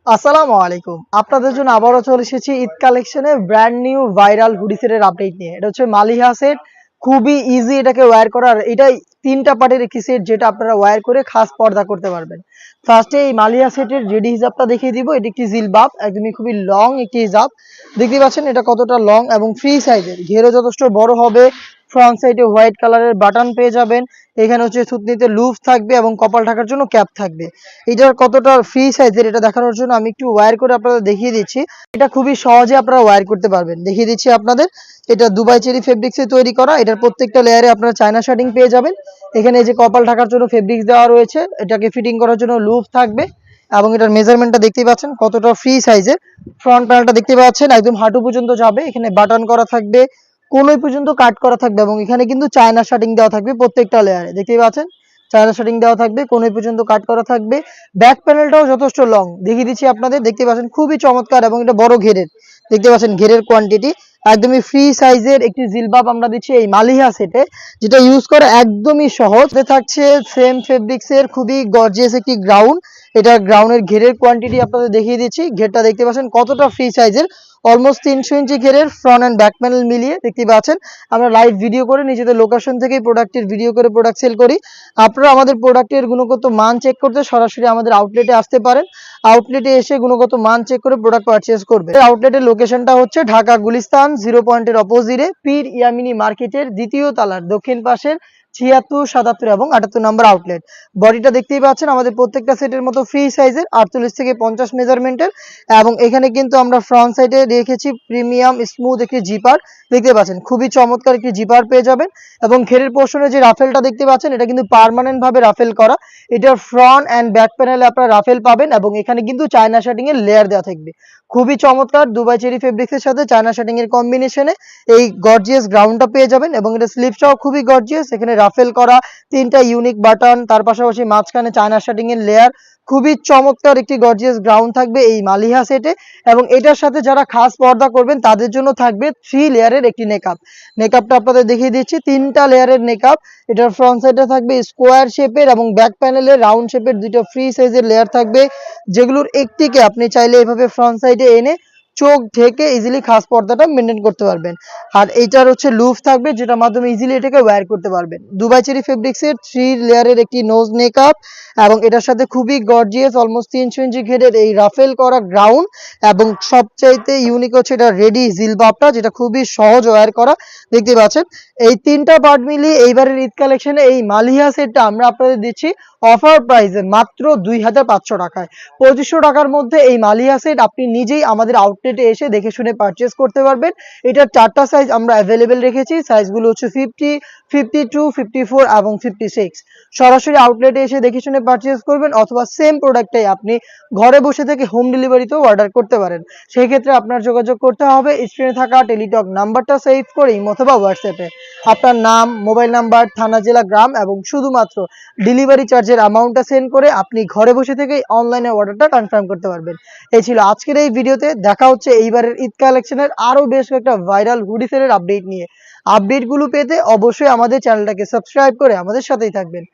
আসসালামু আলাইকুম। আপনাদের জন্য আবারও চলে এসেছি ঈদ কালেকশনে ব্র্যান্ড নিউ ভাইরাল হুডি সেটের আপডেট নিয়ে। এটা হচ্ছে মালিহা সেট। খুবই ইজি এটাকে ওয়্যার করার। এটাই ৩ টা পার্টের একটি সেট যেটা আপনারা ওয়্যার করে খাস পর্দা করতে পারবেন। ফার্স্টে এই মালিহা সেটের রেডি হিজাবটা দেখিয়ে দিব। এটি একটি জিলবাব, একদমই খুবই লং একটি হিজাব। দেখতে পাচ্ছেন এটা কতটা লং এবং ফ্রি সাইজের। ঘেরও যথেষ্ট বড় হবে। ফ্রন্ট সাইডে হোয়াইট কালারের বাটন পেয়ে যাবেন। এখানে হচ্ছে থুতনিতে লুপ থাকবে এবং কপাল ঢাকার জন্য ক্যাপ থাকবে। এটার কতটা ফ্রি সাইজের এটা দেখানোর জন্য আমি একটু ওয়্যার করে আপনাদের দেখিয়ে দিচ্ছি। এটা খুবই সহজে আপনারা ওয়্যার করতে পারবেন। দেখিয়ে দিচ্ছি আপনাদের। এটা দুবাই চেরি ফেব্রিক্সে তৈরি করা। এটার প্রত্যেকটা লেয়ারে আপনারা চায়না শার্টিং পেয়ে যাবেন। এখানে এই যে কপাল ঢাকার জন্য ফেব্রিক্স দেওয়া রয়েছে। এটাকে ফিটিং করার জন্য লুপ থাকবে এবং এটার মেজারমেন্টটা দেখতেই পাচ্ছেন কতটা ফ্রি সাইজের। ফ্রন্ট প্যানেলটা দেখতে পাচ্ছেন একদম হাঁটু পর্যন্ত যাবে। এখানে বাটন করা থাকবে, কোনোই পর্যন্ত কাট করা থাকবে এবং এখানে কিন্তু চায়না শার্টিং দেওয়া থাকবে প্রত্যেকটা লেয়ারে। দেখতেই পাচ্ছেন চায়না শার্টিং দেওয়া থাকবে, কোনোই পর্যন্ত কাট করা থাকবে। ব্যাক প্যানেলটাও যথেষ্ট লং দেখিয়ে দিচ্ছি আপনাদের। দেখতে পাচ্ছেন খুবই চমৎকার এবং এটা বড় ঘেরের। দেখতে পাচ্ছেন ঘেরের কোয়ান্টিটি একদমই ফ্রি সাইজের একটি জিলবাব আমরা দিচ্ছি এই মালিহা সেটে, যেটা ইউজ করা একদমই সহজ। থাকছে সেম ফেব্রিক্সের খুবই গর্জিয়াস একটি গ্রাউন্ড। এটা গ্রাউন্ডের ঘেরের কোয়ান্টিটি আপনাদের দেখিয়ে দিচ্ছি। ঘেরটা দেখতে পাচ্ছেন কতটা ফ্রি সাইজের, অলমোস্ট 300 ইঞ্চি ঘেরের। ফ্রন্ট অ্যান্ড ব্যাক প্যানেল মিলিয়ে দেখতে পাচ্ছেন। আমরা লাইভ ভিডিও করে নিজেদের লোকেশন থেকেই প্রোডাক্টের ভিডিও করে প্রোডাক্ট সেল করি। আপনারা আমাদের প্রোডাক্টের গুণগত মান চেক করতে সরাসরি আমাদের আউটলেটে আসতে পারেন। আউটলেটে এসে গুণগত মান চেক করে প্রোডাক্ট পারচেজ করবেন। আউটলেটের লোকেশনটা হচ্ছে ঢাকা গুলিস্তান 0 পয়েন্টের অপোজিটে পীর ইয়ামিনী মার্কেটের দ্বিতীয় তলার দক্ষিণ পাশের ৭৬, ৭৭ এবং ৭৮ নম্বর আউটলেট। বডিটা দেখতেই পাচ্ছেন আমাদের প্রত্যেকটা সেটের মতো ফ্রি সাইজের ৪৮ থেকে ৫০ মেজারমেন্টের এবং এখানে কিন্তু আমরা ফ্রন্ট সাইডে রেখেছি প্রিমিয়াম স্মুথ একটি জিপার। দেখতে পাচ্ছেন খুবই চমৎকার একটি জিপার পেয়ে যাবেন এবং ঘেরের পোর্শনে যে রাফেলটা দেখতে পাচ্ছেন এটা কিন্তু পার্মানেন্ট ভাবে রাফেল করা। এটার ফ্রন্ট অ্যান্ড ব্যাক প্যানেলে আপনারা রাফেল পাবেন এবং এখানে কিন্তু চায়না শার্টিং এর লেয়ার দেওয়া থাকবে। খুবই চমৎকার দুবাই চেরি ফেব্রিক্সের সাথে চায়না শার্টিং এর কম্বিনেশনে এই গর্জিয়াস গ্রাউন্ডটা পেয়ে যাবেন এবং এটা স্লিপসটাও খুবই গর্জিয়াস। এখানে রাফেল করা ৩টা ইউনিক বাটন, তার পাশাপাশি মাঝখানে চায়না শার্টিং এর লেয়ার। খুবই চমৎকার একটি গর্জিয়াস গ্রাউন্ড থাকবে এই মালিহা সেটে এবং এটার সাথে যারা খাস পর্দা করবেন তাদের জন্য থাকবে 3 লেয়ারের একটি নেকআপ। নেকআপটা আপনাদের দেখিয়ে দিচ্ছি। 3টা লেয়ারের নেকআপ। এটার ফ্রন্ট সাইডে থাকবে স্কোয়ার শেপের এবং ব্যাক প্যানেলে রাউন্ড শেপের 2টা ফ্রি সাইজের লেয়ার থাকবে, যেগুলোর একটিকে আপনি চাইলে এভাবে ফ্রন্ট সাইডে এনে চোখ ঢেকে ইজিলি খাস পর্দাটা মেনটেন করতে পারবেন। আর এইটার হচ্ছে লুফ থাকবে যেটার মাধ্যমে ইজিলি এটাকে ওয়্যার করতে পারবেন। দুবাই চেরি ফেব্রিক্সের 3 লেয়ারের একটি নোজ মেকআপ এবং এটার সাথে খুবই গর্জিয়াস অলমোস্ট 300 ইঞ্চি ঘেরের এই রাফেল করা গ্রাউন্ড এবং সবচাইতে ইউনিক হচ্ছে এটা রেডি জিলবাবটা, যেটা খুবই সহজ ওয়্যার করা। দেখতে পাচ্ছেন এই 3টা পার্ট মিলিয়ে এইবারের ঈদ কালেকশনে এই মালিহা সেটটা আমরা আপনাদের দিচ্ছি অফার প্রাইসে মাত্র ২৫০০ টাকায়। ২৫০০ টাকার মধ্যে এই মালিহা সেট আপনি নিজেই আমাদের আউটলেটে এসে দেখে শুনে পারচেজ করতে পারবেন। এটার 4টা সাইজ আমরা অ্যাভেলেবেল রেখেছি। সাইজগুলো হচ্ছে 50, 52, 54 এবং 56। সরাসরি আউটলেটে এসে দেখে শুনে পারচেজ করবেন অথবা সেম প্রোডাক্টটাই আপনি ঘরে বসে থেকে হোম ডেলিভারিতেও অর্ডার করতে পারেন। সেই ক্ষেত্রে আপনার যোগাযোগ করতে হবে স্ক্রিনে থাকা টেলিটক নাম্বারটা সেভ করে ইমো অথবা হোয়াটসঅ্যাপে আপনার নাম, মোবাইল নাম্বার, থানা, জেলা, গ্রাম এবং শুধুমাত্র ডেলিভারি চার্জের অ্যামাউন্টটা সেন্ড করে আপনি ঘরে বসে থেকেই অনলাইনে অর্ডারটা কনফার্ম করতে পারবেন। এই ছিল আজকের এই ভিডিওতে। দেখা হচ্ছে এইবারের ঈদ কালেকশনের আরো বেশ কয়েকটা ভাইরাল হুডি সেলের আপডেট নিয়ে। আপডেটগুলো পেতে অবশ্যই আমাদের চ্যানেলটাকে সাবস্ক্রাইব করে আমাদের সাথেই থাকবেন।